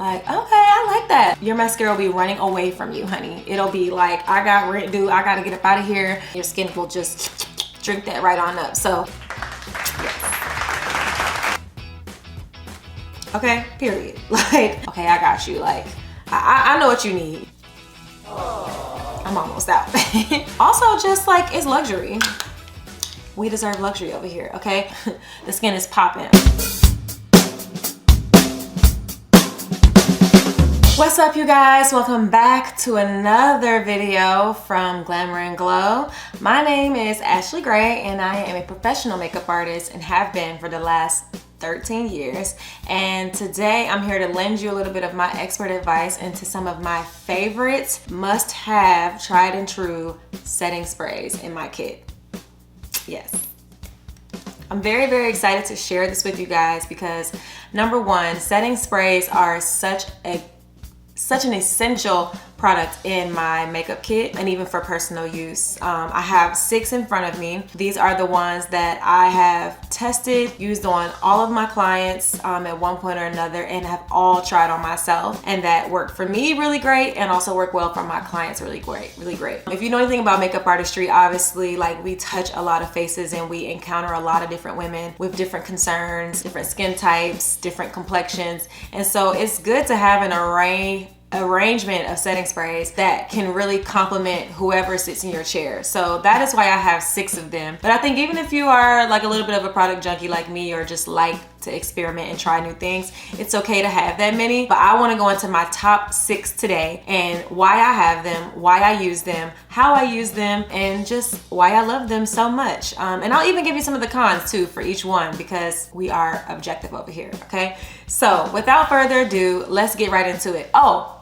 Like, okay, I like that. Your mascara will be running away from you, honey. It'll be like, I got rent due, I gotta get up out of here. Your skin will just drink that right on up. So, yes. Okay, period. Like, okay, I got you. Like, I know what you need. I'm almost out. Also, just like, it's luxury. We deserve luxury over here, okay? The skin is popping. What's up, you guys? Welcome back to another video from Glamour and Glow. My name is Ashley Gray and I am a professional makeup artist and have been for the last 13 years. And today I'm here to lend you a little bit of my expert advice into some of my favorite must-have tried and true setting sprays in my kit. Yes. I'm very, very excited to share this with you guys because number one, setting sprays are such an essential product in my makeup kit and even for personal use. I have 6 in front of me. These are the ones that I have tested, used on all of my clients at one point or another, and have all tried on myself, and that work for me really great and also work well for my clients really great. If you know anything about makeup artistry, obviously, like, we touch a lot of faces and we encounter a lot of different women with different concerns, different skin types, different complexions, and so it's good to have an arrangement of setting sprays that can really complement whoever sits in your chair. So that is why I have 6 of them. But I think even if you are like a little bit of a product junkie like me, or just like to experiment and try new things, it's okay to have that many. But I want to go into my top 6 today and why I have them, why I use them, how I use them, and just why I love them so much. And I'll even give you some of the cons too for each one because we are objective over here, okay? So without further ado, let's get right into it. Oh,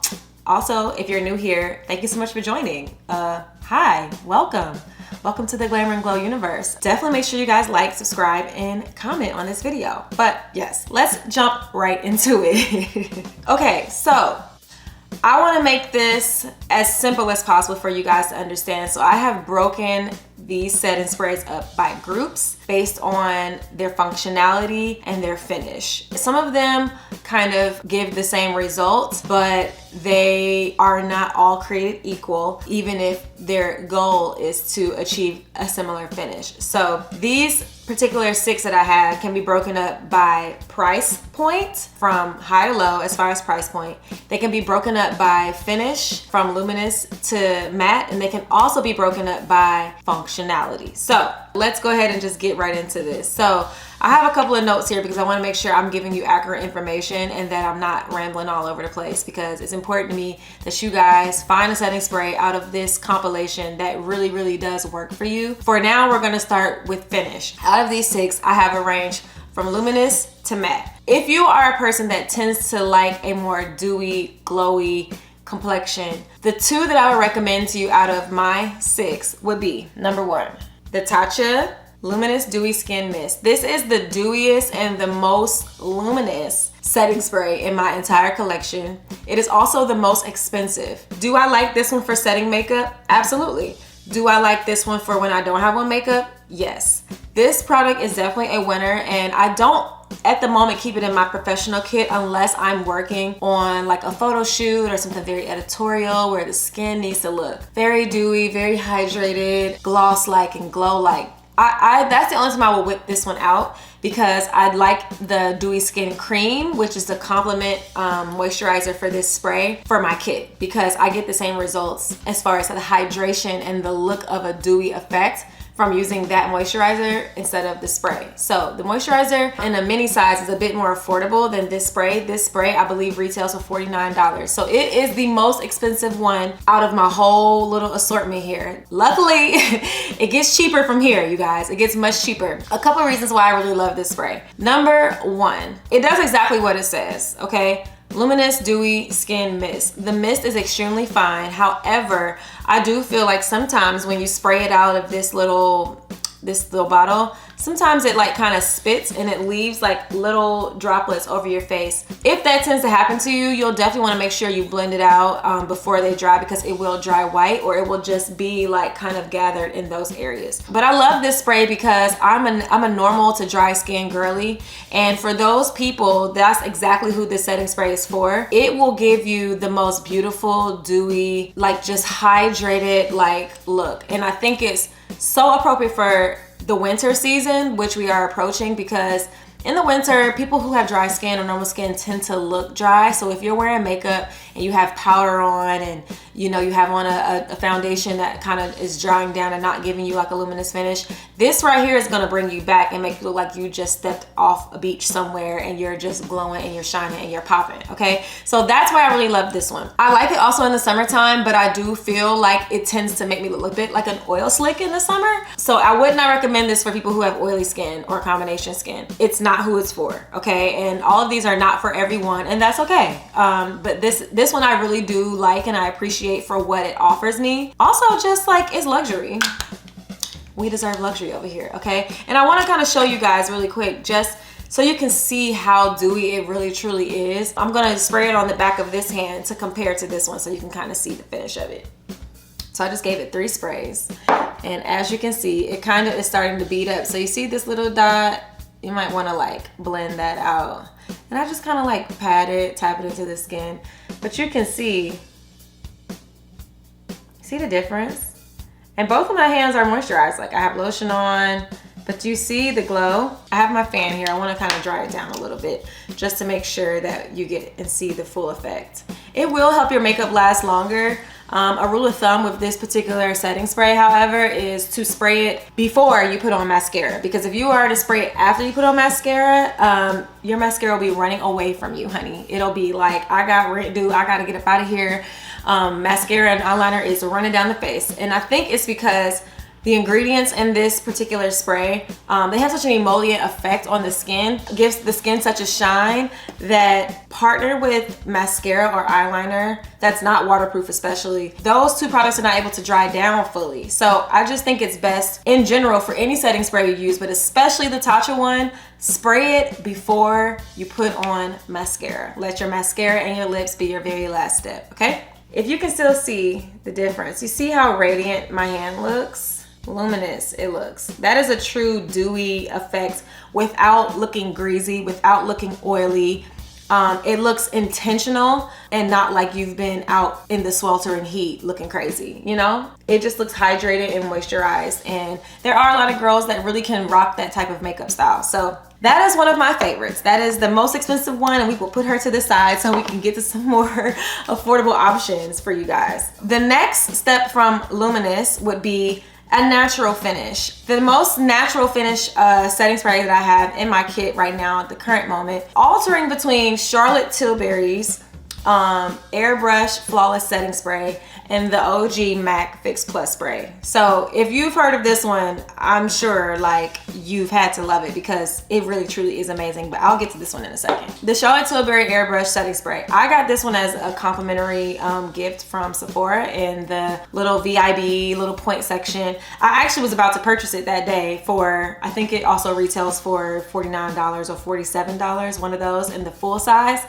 also, if you're new here, thank you so much for joining. Hi, welcome. Welcome to the Glamour and Glow universe. Definitely make sure you guys like, subscribe, and comment on this video. But yes, let's jump right into it. Okay, so I want to make this as simple as possible for you guys to understand. So I have broken these setting sprays up by groups based on their functionality and their finish. Some of them kind of give the same results, but they are not all created equal, even if their goal is to achieve a similar finish. So these particular 6 that I have can be broken up by price point, from high to low as far as price point. They can be broken up by finish, from luminous to matte, and they can also be broken up by functionality. So let's go ahead and just get right into this. So I have a couple of notes here because I want to make sure I'm giving you accurate information and that I'm not rambling all over the place, because it's important to me that you guys find a setting spray out of this compilation that really, really does work for you. For now, we're going to start with finish. Out of these 6, I have a range from luminous to matte. If you are a person that tends to like a more dewy, glowy complexion, the 2 that I would recommend to you out of my 6 would be, number 1, the Tatcha Luminous Dewy Skin Mist. This is the dewiest and the most luminous setting spray in my entire collection. It is also the most expensive. Do I like this one for setting makeup? Absolutely. Do I like this one for when I don't have on makeup? Yes. This product is definitely a winner, and I don't at the moment keep it in my professional kit unless I'm working on like a photo shoot or something very editorial where the skin needs to look very dewy, very hydrated, gloss-like and glow-like. That's the only time I will whip this one out, because I'd like the Dewy Skin Cream, which is the complement moisturizer for this spray for my kit, because I get the same results as far as the hydration and the look of a dewy effect from using that moisturizer instead of the spray. So the moisturizer in a mini size is a bit more affordable than this spray. This spray, I believe, retails for $49. So it is the most expensive one out of my whole little assortment here. Luckily, it gets cheaper from here, you guys. It gets much cheaper. A couple of reasons why I really love this spray. Number 1, it does exactly what it says, okay? Luminous Dewy Skin Mist. The mist is extremely fine. However, I do feel like sometimes when you spray it out of this little bottle, sometimes it like kind of spits and it leaves like little droplets over your face. If that tends to happen to you, you'll definitely want to make sure you blend it out before they dry, because it will dry white, or it will just be like kind of gathered in those areas. But I love this spray because I'm a normal to dry skin girly, and for those people, that's exactly who this setting spray is for. It will give you the most beautiful, dewy, like just hydrated like look. And I think it's so appropriate for the winter season, which we are approaching, because in the winter, people who have dry skin or normal skin tend to look dry. So if you're wearing makeup and you have powder on, and you know you have on a foundation that kind of is drying down and not giving you like a luminous finish, this right here is gonna bring you back and make you look like you just stepped off a beach somewhere and you're just glowing and you're shining and you're popping, okay? So that's why I really love this one. I like it also in the summertime, but I do feel like it tends to make me look a bit like an oil slick in the summer. So I would not recommend this for people who have oily skin or combination skin. It's not who it's for, okay? And all of these are not for everyone, and that's okay. But this one I really do like, and I appreciate for what it offers me. Also, just like, it's luxury. We deserve luxury over here, okay? And I want to kind of show you guys really quick, just so you can see how dewy it really truly is. I'm gonna spray it on the back of this hand to compare to this one, so you can kind of see the finish of it. So I just gave it 3 sprays, and as you can see, it kind of is starting to bead up. So you see this little dot, you might want to like blend that out. And I just kind of like pat it, tap it into the skin, but you can see the difference? And both of my hands are moisturized. Like, I have lotion on, but you see the glow? I have my fan here. I want to kind of dry it down a little bit just to make sure that you get and see the full effect. It will help your makeup last longer. A rule of thumb with this particular setting spray, however, is to spray it before you put on mascara, because if you are to spray it after you put on mascara, your mascara will be running away from you, honey. It'll be like, I got rent due, I gotta get up out of here. Mascara and eyeliner is running down the face, and I think it's because the ingredients in this particular spray, they have such an emollient effect on the skin, gives the skin such a shine that, partnered with mascara or eyeliner that's not waterproof especially, those 2 products are not able to dry down fully. So I just think it's best in general for any setting spray you use, but especially the Tatcha one, spray it before you put on mascara. Let your mascara and your lips be your very last step, okay? If you can still see the difference, you see how radiant my hand looks? Luminous it looks. That is a true dewy effect without looking greasy, without looking oily. It looks intentional and not like you've been out in the sweltering heat looking crazy, you know? It just looks hydrated and moisturized, and there are a lot of girls that really can rock that type of makeup style. So that is one of my favorites. That is the most expensive one, and we will put her to the side so we can get to some more affordable options for you guys. The next step from Luminous would be a natural finish. The most natural finish setting spray that I have in my kit right now at the current moment, altering between CharlotteTilbury's Airbrush Flawless Setting Spray and the OG MAC Fix Plus Spray. So if you've heard of this one, I'm sure like you've had to love it because it really truly is amazing, but I'll get to this one in a second. The CharlotteTilbury Airbrush Setting Spray. I got this one as a complimentary gift from Sephora in the little VIB little point section. I actually was about to purchase it that day for, I think it also retails for $49 or $47, one of those in the full size.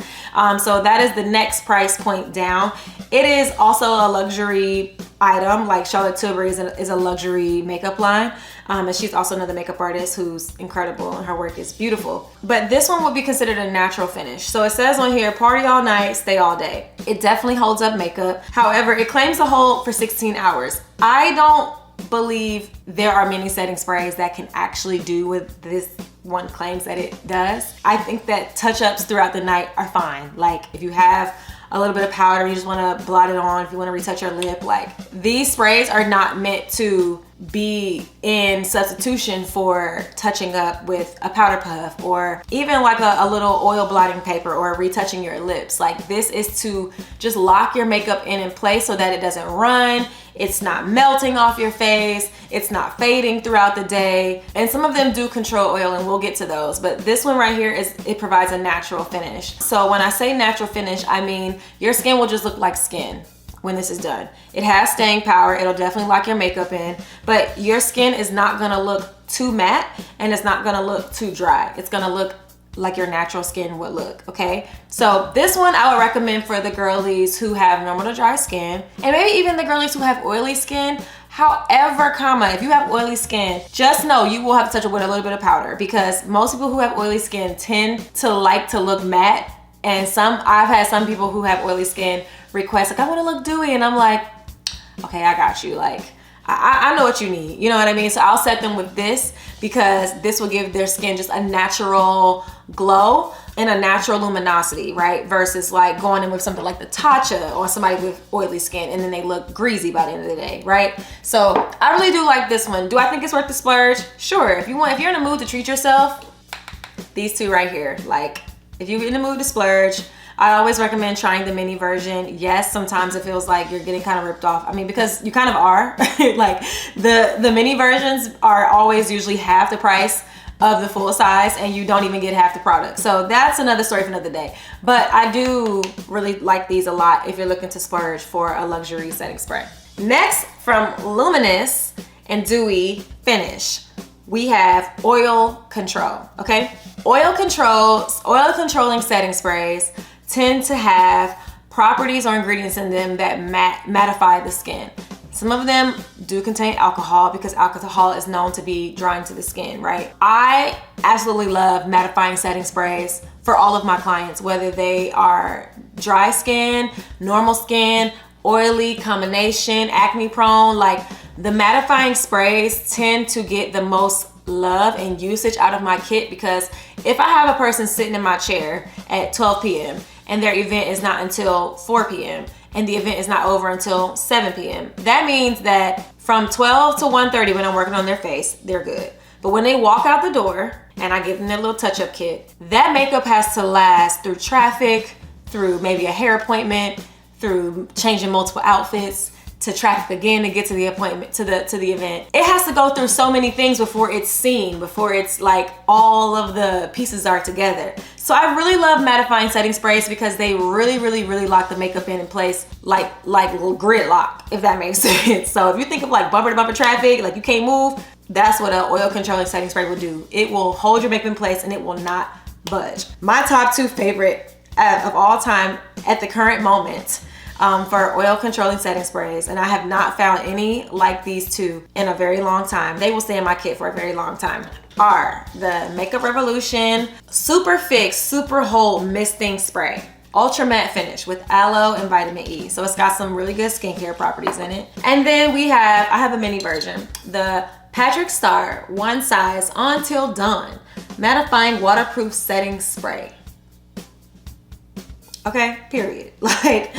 So that is the next price point down. It is also a luxury item, like CharlotteTilbury is a luxury makeup line, and she's also another makeup artist who's incredible and her work is beautiful. But this one would be considered a natural finish. So it says on here, party all night, stay all day. It definitely holds up makeup. However, it claims to hold for 16 hours. I don't believe there are many setting sprays that can actually do what this one claims that it does. I think that touch-ups throughout the night are fine. Like if you have a little bit of powder, you just want to blot it on, if you want to retouch your lip, like these sprays are not meant to be in substitution for touching up with a powder puff or even like a little oil blotting paper or retouching your lips. Like this is to just lock your makeup in place so that it doesn't run, it's not melting off your face, it's not fading throughout the day. And some of them do control oil, and we'll get to those, but this one right here it provides a natural finish. So when I say natural finish, I mean your skin will just look like skin when this is done. It has staying power, it'll definitely lock your makeup in, but your skin is not gonna look too matte and it's not gonna look too dry. It's gonna look like your natural skin would look, okay? So this one I would recommend for the girlies who have normal to dry skin, and maybe even the girlies who have oily skin. However, if you have oily skin, just know you will have to touch it with a little bit of powder, because most people who have oily skin tend to like to look matte. And I've had some people who have oily skin request, like, I wanna look dewy, and I'm like, okay, I got you. Like, I know what you need, you know what I mean? So I'll set them with this, because this will give their skin just a natural glow and a natural luminosity, right? Versus like going in with something like the Tatcha or somebody with oily skin and then they look greasy by the end of the day, right? So I really do like this one. Do I think it's worth the splurge? Sure. If you're in the mood to treat yourself, these two right here. Like, if you're in the mood to splurge, I always recommend trying the mini version. Yes, sometimes it feels like you're getting kind of ripped off. I mean, because you kind of are. Like the mini versions are always usually half the price of the full size, and you don't even get half the product. So that's another story for another day. But I do really like these a lot if you're looking to splurge for a luxury setting spray. Next, from Luminous and Dewy Finish, we have oil control, okay? Oil controlling setting sprays tend to have properties or ingredients in them that mattify the skin. Some of them do contain alcohol, because alcohol is known to be drying to the skin, right? I absolutely love mattifying setting sprays for all of my clients, whether they are dry skin, normal skin, oily, combination, acne prone. Like, the mattifying sprays tend to get the most love and usage out of my kit, because if I have a person sitting in my chair at 12 p.m. and their event is not until 4 p.m. and the event is not over until 7 p.m. that means that from 12 to 1:30 when I'm working on their face, they're good. But when they walk out the door and I give them their little touch-up kit, that makeup has to last through traffic, through maybe a hair appointment, through changing multiple outfits, to traffic again to get to the appointment, to the event. It has to go through so many things before it's seen, before it's like all of the pieces are together. So I really love mattifying setting sprays, because they really lock the makeup in place like gridlock, if that makes sense. So if you think of like bumper to bumper traffic, like you can't move, that's what an oil controlling setting spray will do. It will hold your makeup in place and it will not budge. My top two favorite of all time at the current moment for oil controlling setting sprays, and I have not found any like these two in a very long time. They will stay in my kit for a very long time. Are the Makeup Revolution Super Fix Super Hold Misting Spray. Ultra matte finish with aloe and vitamin E. So it's got some really good skincare properties in it. And then I have a mini version, the Patrick Star One Size Until Dawn Mattifying Waterproof Setting Spray. Okay, period. Like,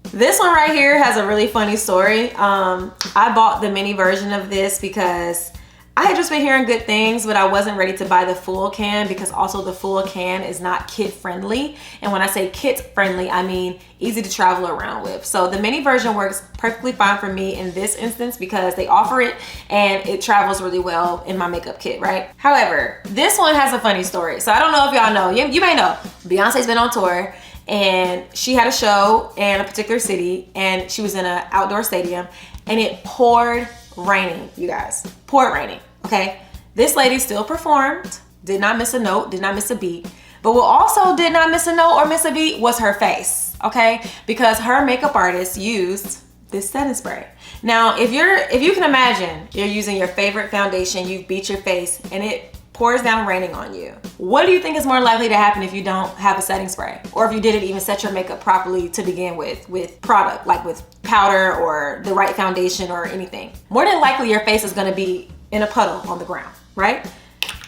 this one right here has a really funny story. I bought the mini version of this because I had just been hearing good things, but I wasn't ready to buy the full can, because also the full can is not kit friendly. And when I say kit friendly, I mean easy to travel around with. So the mini version works perfectly fine for me in this instance, because they offer it and it travels really well in my makeup kit, right? However, this one has a funny story. So I don't know if y'all know, you may know, Beyonce's been on tour, and she had a show in a particular city, and she was in an outdoor stadium, and it poured raining, you guys. Poured raining, okay? This lady still performed, did not miss a note, did not miss a beat. But what also did not miss a note or miss a beat was her face, okay? Because her makeup artist used this setting spray. Now, if you can imagine, you're using your favorite foundation, you've beat your face, and it pours down raining on you. What do you think is more likely to happen if you don't have a setting spray? Or if you didn't even set your makeup properly to begin with product, like with powder or the right foundation or anything? More than likely, your face is gonna be in a puddle on the ground, right?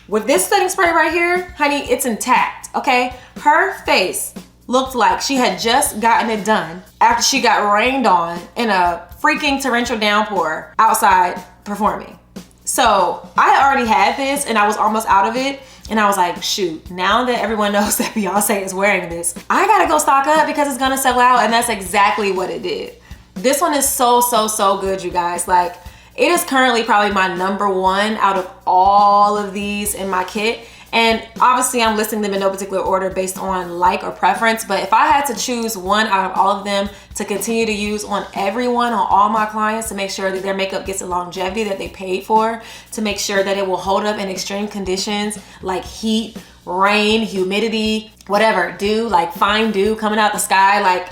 With this setting spray right here, honey, it's intact, okay? Her face looked like she had just gotten it done after she got rained on in a freaking torrential downpour outside performing. So I already had this and I was almost out of it. And I was like, shoot, now that everyone knows that Beyonce is wearing this, I gotta go stock up because it's gonna sell out. And that's exactly what it did. This one is so good, you guys. Like, it is currently probably my #1 out of all of these in my kit. And obviously I'm listing them in no particular order based on like or preference, but if I had to choose one out of all of them to continue to use on everyone, on all my clients, to make sure that their makeup gets the longevity that they paid for, to make sure that it will hold up in extreme conditions like heat, rain, humidity, whatever, dew, like fine dew coming out the sky, like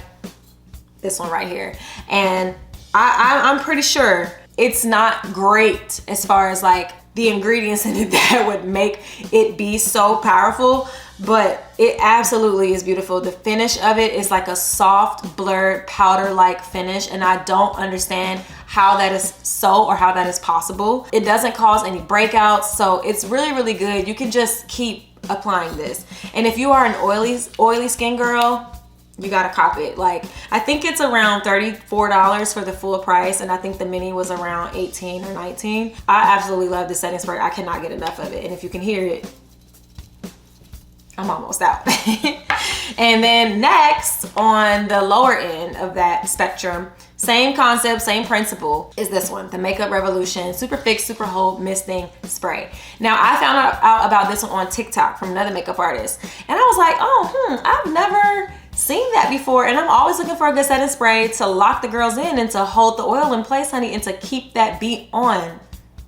this one right here. And I'm pretty sure it's not great as far as like the ingredients in it that would make it be so powerful, but it absolutely is beautiful. The finish of it is like a soft, blurred, powder-like finish, and I don't understand how that is so or how that is possible. It doesn't cause any breakouts, so it's really, really good. You can just keep applying this. And if you are an oily skin girl, you gotta cop it. Like, I think it's around $34 for the full price, and I think the mini was around 18 or 19. I absolutely love the setting spray. I cannot get enough of it, and if you can hear it, I'm almost out. And then next, on the lower end of that spectrum, same concept, same principle, is this one, the Makeup Revolution Super Fix Super Hold Misting Spray. Now, I found out about this one on TikTok from another makeup artist, and I was like, oh, I've never seen that before. And I'm always looking for a good setting spray to lock the girls in and to hold the oil in place, honey, and to keep that beat on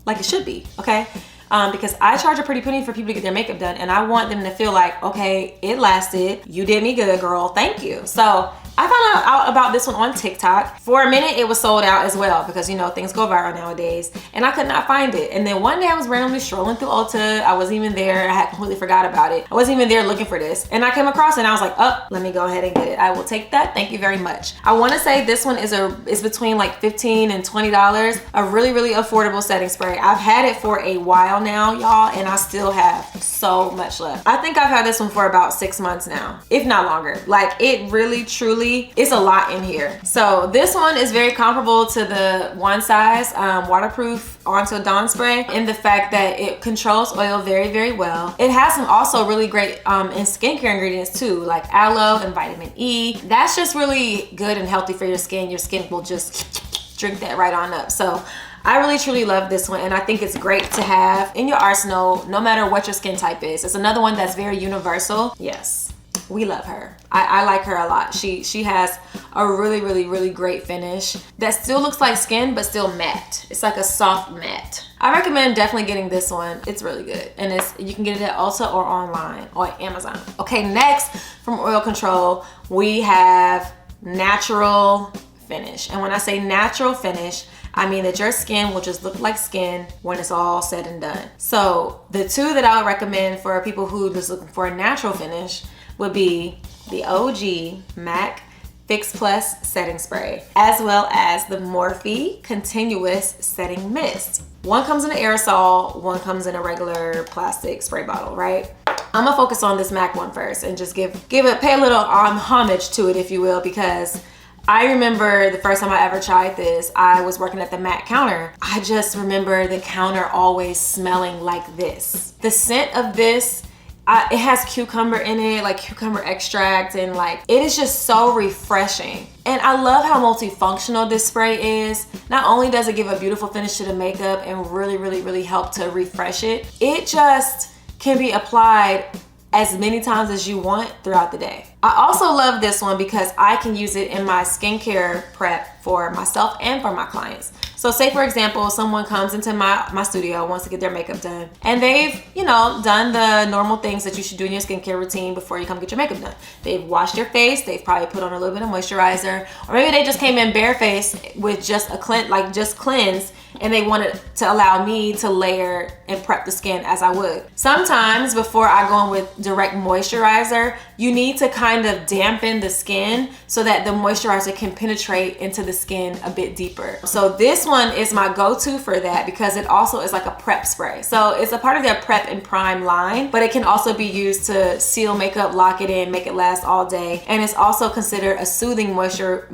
like it should be, okay? Because I charge a pretty penny for people to get their makeup done, and I want them to feel like, okay, it lasted, you did me good, girl, thank you. So I found out about this one on TikTok. For a minute, it was sold out as well, because you know, things go viral nowadays, and I could not find it. And then one day I was randomly strolling through Ulta. I wasn't even there. I had completely forgot about it. I wasn't even there looking for this, and I came across it, and I was like, oh, let me go ahead and get it. I will take that, thank you very much. I want to say this one is between like $15 and $20. A really, really affordable setting spray. I've had it for a while now, y'all, and I still have so much left. I think I've had this one for about 6 months now, if not longer. Like, it really, truly, it's a lot in here. So this one is very comparable to the One Size waterproof onto dawn spray in the fact that it controls oil very, very well. It has some also really great in skincare ingredients too, like aloe and vitamin E. That's just really good and healthy for your skin. Your skin will just drink that right on up. So I really truly love this one, and I think it's great to have in your arsenal no matter what your skin type is. It's another one that's very universal. Yes, we love her. I like her a lot. She has a really, really, really great finish that still looks like skin but still matte. It's like a soft matte. I recommend definitely getting this one. It's really good, and you can get it at Ulta or online or Amazon. Okay, next from Oil Control, we have natural finish. And when I say natural finish, I mean that your skin will just look like skin when it's all said and done. So the two that I would recommend for people who are just looking for a natural finish would be the OG MAC Fix Plus Setting Spray, as well as the Morphe Continuous Setting Mist. One comes in an aerosol, one comes in a regular plastic spray bottle, right? I'm gonna focus on this MAC one first and just pay a little homage to it, if you will, because I remember the first time I ever tried this, I was working at the MAC counter. I just remember the counter always smelling like this. The scent of this, it has cucumber in it, like cucumber extract, and like, it is just so refreshing. And I love how multifunctional this spray is. Not only does it give a beautiful finish to the makeup and really, really, really help to refresh it, it just can be applied as many times as you want throughout the day. I also love this one because I can use it in my skincare prep for myself and for my clients. So say for example, someone comes into my studio, wants to get their makeup done, and they've, you know, done the normal things that you should do in your skincare routine before you come get your makeup done. They've washed their face, they've probably put on a little bit of moisturizer, or maybe they just came in barefaced with just a cleanse, and they wanted to allow me to layer and prep the skin as I would. Sometimes before I go in with direct moisturizer, you need to kind of dampen the skin so that the moisturizer can penetrate into the skin a bit deeper. So this one is my go-to for that because it also is like a prep spray. So it's a part of their prep and prime line, but it can also be used to seal makeup, lock it in, make it last all day. And it's also considered a soothing moisture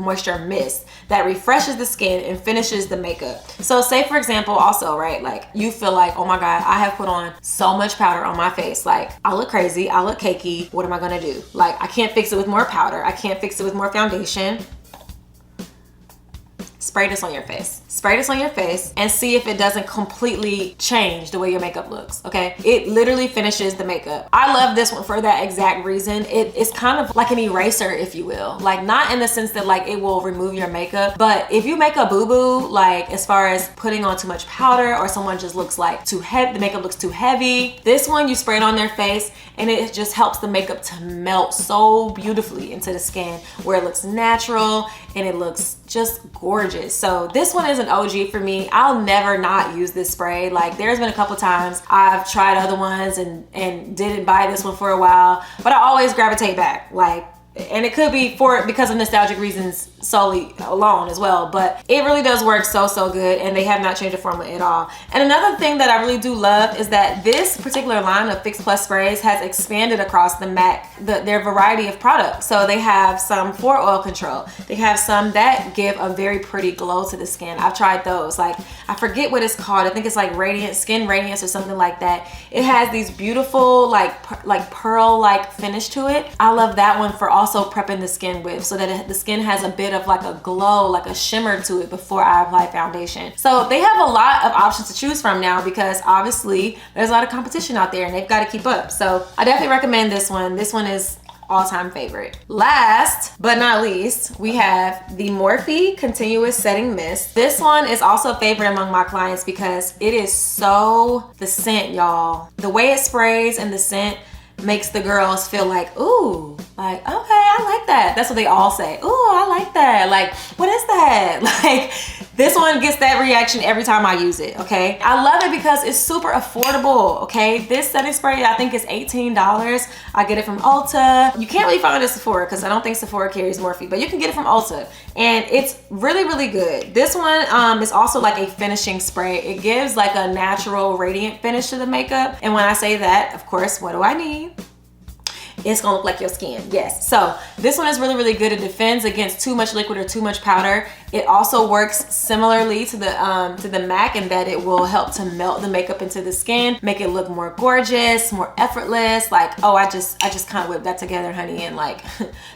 mist that refreshes the skin and finishes the makeup. So say for example also, right, like you feel like, oh my God, I have put on so much powder on my face. Like I look crazy, I look cakey, what am I gonna do? Like I can't fix it with more powder, I can't fix it with more foundation. spray this on your face. Spray this on your face and see if it doesn't completely change the way your makeup looks, okay? It literally finishes the makeup. I love this one for that exact reason. It's kind of like an eraser, if you will. Like, not in the sense that like it will remove your makeup, but if you make a boo-boo, like as far as putting on too much powder or someone just looks like too heavy, the makeup looks too heavy, this one you spray it on their face and it just helps the makeup to melt so beautifully into the skin where it looks natural and it looks just gorgeous. So this one is an OG for me. I'll never not use this spray. Like, there's been a couple times I've tried other ones and didn't buy this one for a while, but I always gravitate back. Like, and it could be because of nostalgic reasons solely alone as well, but it really does work so good, and they have not changed the formula at all. And another thing that I really do love is that this particular line of Fix Plus sprays has expanded across the MAC, their variety of products. So they have some for oil control. They have some that give a very pretty glow to the skin. I've tried those. Like, I forget what it's called. I think it's like Skin Radiance or something like that. It has these beautiful like pearl-like finish to it. I love that one for also prepping the skin with, so that the skin has a bit of like a glow, like a shimmer to it before I apply foundation. So they have a lot of options to choose from now, because obviously there's a lot of competition out there and they've got to keep up. So I definitely recommend this one. This one is all-time favorite. Last but not least, we have the Morphe Continuous Setting Mist. This one is also a favorite among my clients because it is the scent, y'all. The way it sprays and the scent makes the girls feel like, ooh, like, okay, I like that. That's what they all say. Ooh, I like that. Like, what is that? Like, this one gets that reaction every time I use it, okay? I love it because it's super affordable, okay? This setting spray, I think, is $18. I get it from Ulta. You can't really find it at Sephora because I don't think Sephora carries Morphe, but you can get it from Ulta. And it's really good. This one is also like a finishing spray. It gives like a natural radiant finish to the makeup. And when I say that, of course, what do I mean? It's gonna look like your skin, yes. So this one is really good. It defends against too much liquid or too much powder. It also works similarly to the MAC in that it will help to melt the makeup into the skin, make it look more gorgeous, more effortless. Like, oh, I just kind of whipped that together, honey, and like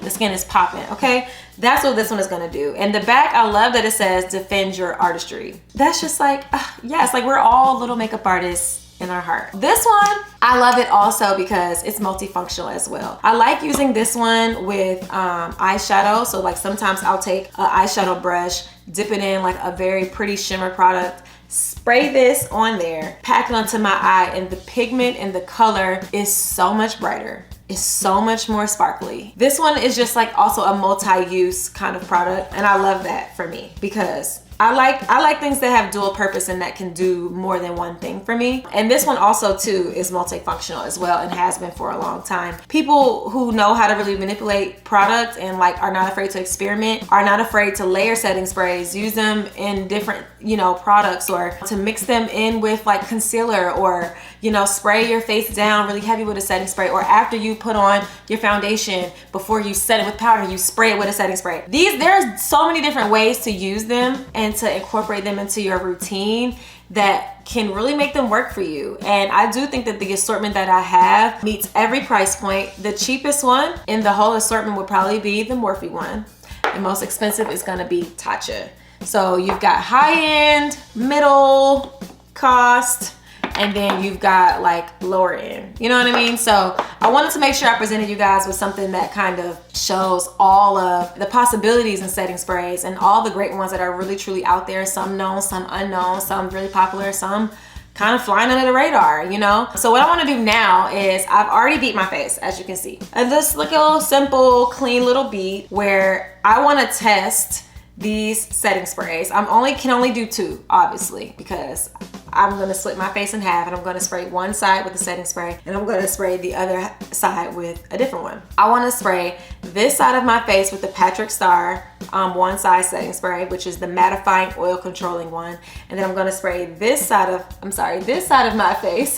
the skin is popping, okay? That's what this one is gonna do. And the back, I love that it says defend your artistry. That's just like, yes, like we're all little makeup artists in our heart. This one, I love it also because it's multifunctional as well. I like using this one with eyeshadow. So like sometimes I'll take an eyeshadow brush, dip it in like a very pretty shimmer product, spray this on there, pack it onto my eye, and the pigment and the color is so much brighter. It's so much more sparkly. This one is just like also a multi-use kind of product, and I love that for me because I like things that have dual purpose and that can do more than one thing for me. And this one also too is multifunctional as well and has been for a long time. People who know how to really manipulate products and like are not afraid to experiment, are not afraid to layer setting sprays, use them in different, you know, products, or to mix them in with like concealer, or, you know, spray your face down really heavy with a setting spray, or after you put on your foundation, before you set it with powder, you spray it with a setting spray. There's so many different ways to use them and to incorporate them into your routine that can really make them work for you. And I do think that the assortment that I have meets every price point. The cheapest one in the whole assortment would probably be the Morphe one. The most expensive is gonna be Tatcha. So you've got high-end, middle cost, and then you've got like lower end, you know what I mean? So I wanted to make sure I presented you guys with something that kind of shows all of the possibilities in setting sprays and all the great ones that are really truly out there. Some known, some unknown, some really popular, some kind of flying under the radar, you know? So what I wanna do now is, I've already beat my face, as you can see. And just like a little simple, clean little beat where I wanna test these setting sprays. Can only do two, obviously, because I'm gonna split my face in half and I'm gonna spray one side with the setting spray and I'm gonna spray the other side with a different one. I wanna spray this side of my face with the Patrick Star one size setting spray, which is the mattifying oil controlling one. And then I'm gonna spray this side of my face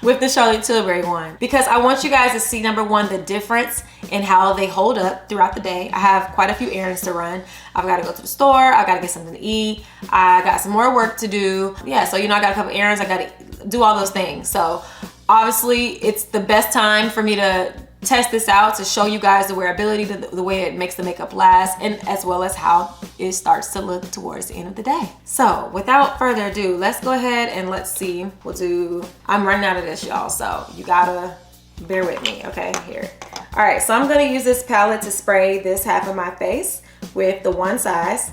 with the CharlotteTilbury one, because I want you guys to see, number one, the difference in how they hold up throughout the day. I have quite a few errands to run. I've got to go to the store. I've got to get something to eat. I got some more work to do. Yeah, so, you know, I got a couple errands. I got to do all those things. So obviously it's the best time for me to test this out to show you guys the wearability, the way it makes the makeup last, and as well as how it starts to look towards the end of the day. So without further ado, let's go ahead and let's see. I'm running out of this, y'all, so you gotta bear with me, okay? Here. All right, so I'm gonna use this palette to spray this half of my face with the one size.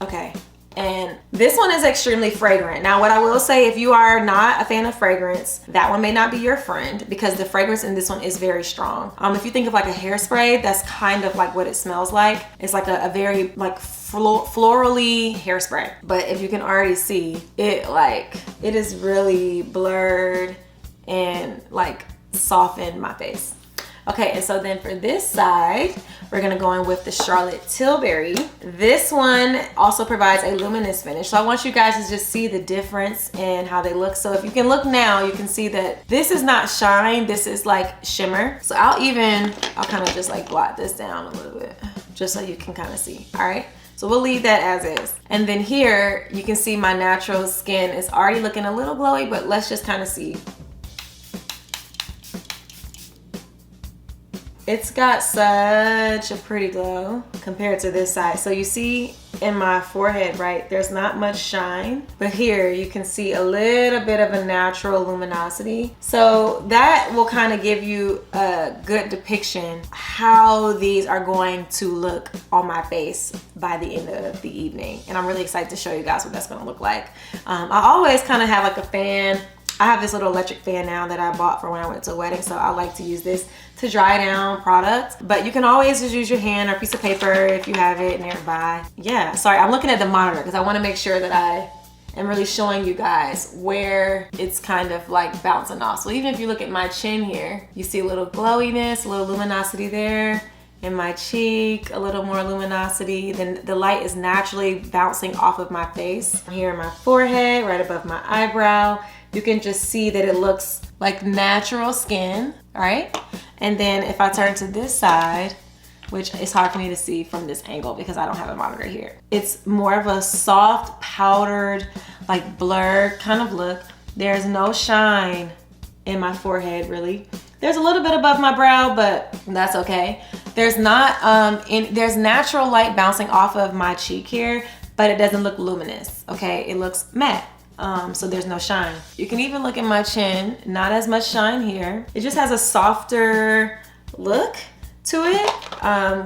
Okay, and this one is extremely fragrant. Now, what I will say, if you are not a fan of fragrance, that one may not be your friend because the fragrance in this one is very strong. If you think of like a hairspray, that's kind of like what it smells like. It's like a very like florally hairspray. But if you can already see, it is really blurred and like softened my face. Okay, and so then for this side, we're gonna go in with the CharlotteTilbury. This one also provides a luminous finish. So I want you guys to just see the difference in how they look. So if you can look now, you can see that this is not shine, this is like shimmer. So I'll kind of just like blot this down a little bit, just so you can kind of see, all right? So we'll leave that as is. And then here, you can see my natural skin is already looking a little glowy, but let's just kind of see. It's got such a pretty glow compared to this side. So you see in my forehead, right, there's not much shine, but here you can see a little bit of a natural luminosity. So that will kind of give you a good depiction how these are going to look on my face by the end of the evening. And I'm really excited to show you guys what that's gonna look like. I always kind of have like a fan. I have this little electric fan now that I bought for when I went to a wedding, so I like to use this to dry down products. But you can always just use your hand or a piece of paper if you have it nearby. Yeah, sorry, I'm looking at the monitor because I want to make sure that I am really showing you guys where it's kind of like bouncing off. So even if you look at my chin here, you see a little glowiness, a little luminosity there. In my cheek, a little more luminosity. Then the light is naturally bouncing off of my face. Here in my forehead, right above my eyebrow. You can just see that it looks like natural skin, all right? And then if I turn to this side, which is hard for me to see from this angle because I don't have a monitor here. It's more of a soft, powdered, like blurred kind of look. There's no shine in my forehead, really. There's a little bit above my brow, but that's okay. There's not, there's natural light bouncing off of my cheek here, but it doesn't look luminous, okay? It looks matte. So there's no shine. You can even look at my chin, not as much shine here. It just has a softer look to it,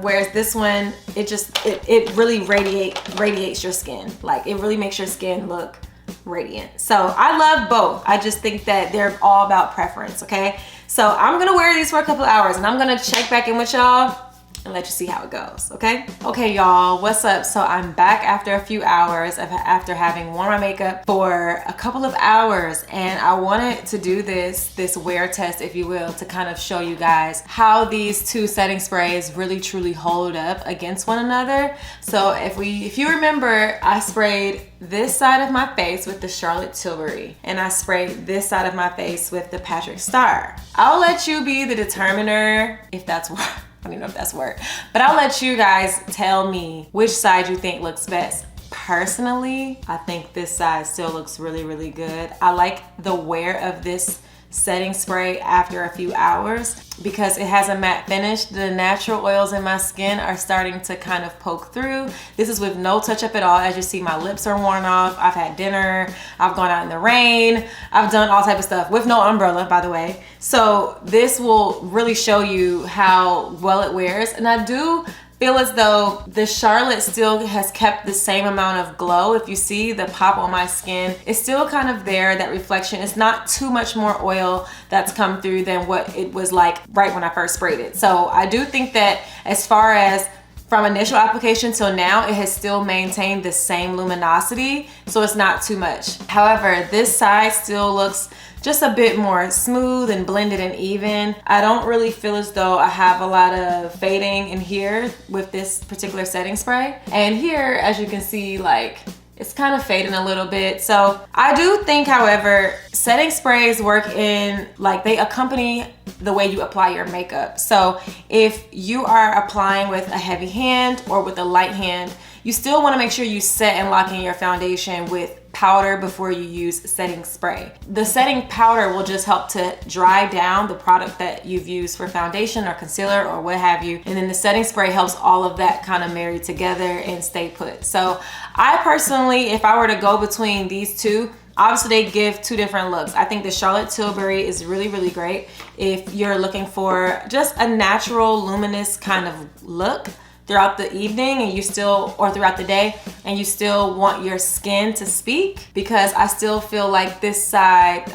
whereas this one, it really radiates your skin. Like it really makes your skin look radiant. So I love both. I just think that they're all about preference, okay? So I'm gonna wear these for a couple hours and I'm gonna check back in with y'all and let you see how it goes, okay? Okay, y'all, what's up? So I'm back after a few hours after having worn my makeup for a couple of hours, and I wanted to do this wear test, if you will, to kind of show you guys how these two setting sprays really truly hold up against one another. So if you remember, I sprayed this side of my face with the CharlotteTilbury, and I sprayed this side of my face with the Patrick Star. I'll let you be the determiner if that's what. I don't even know if that's a word, but I'll let you guys tell me which side you think looks best. Personally, I think this side still looks really, really good. I like the wear of this setting spray after a few hours because it has a matte finish. The natural oils in my skin are starting to kind of poke through. This is with no touch up at all. As you see, my lips are worn off. I've had dinner. I've gone out in the rain. I've done all type of stuff with no umbrella, by the way. So this will really show you how well it wears. And I do feel as though the Charlotte still has kept the same amount of glow. If you see the pop on my skin, it's still kind of there, that reflection. It's not too much more oil that's come through than what it was like right when I first sprayed it. So I do think that as far as from initial application till now, it has still maintained the same luminosity, so it's not too much. However, this side still looks just a bit more smooth and blended and even. I don't really feel as though I have a lot of fading in here with this particular setting spray. And here, as you can see, like, it's kind of fading a little bit. So I do think, however, setting sprays work in, like, they accompany the way you apply your makeup. So if you are applying with a heavy hand or with a light hand, you still want to make sure you set and lock in your foundation with powder before you use setting spray. The setting powder will just help to dry down the product that you've used for foundation or concealer or what have you. And then the setting spray helps all of that kind of marry together and stay put. So I personally, if I were to go between these two, obviously they give two different looks. I think the Charlotte Tilbury is really, really great if you're looking for just a natural luminous kind of look throughout the evening and you still, or throughout the day, and you still want your skin to speak, because I still feel like this side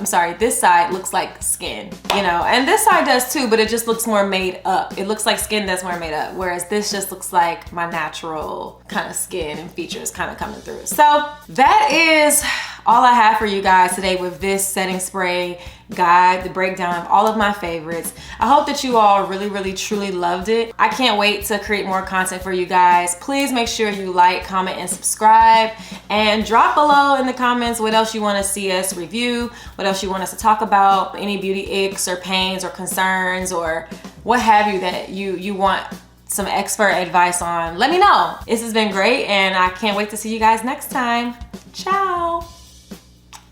looks like skin, you know, and this side does too, but it just looks more made up. It looks like skin that's more made up, whereas this just looks like my natural kind of skin and features kind of coming through. So that is all I have for you guys today with this setting spray guide, the breakdown of all of my favorites. I hope that you all really, really, truly loved it. I can't wait to create more content for you guys. Please make sure you like, comment, and subscribe, and drop below in the comments what else you want to see us review, what else you want us to talk about, any beauty icks or pains or concerns or what have you that you want some expert advice on. Let me know. This has been great, and I can't wait to see you guys next time. Ciao.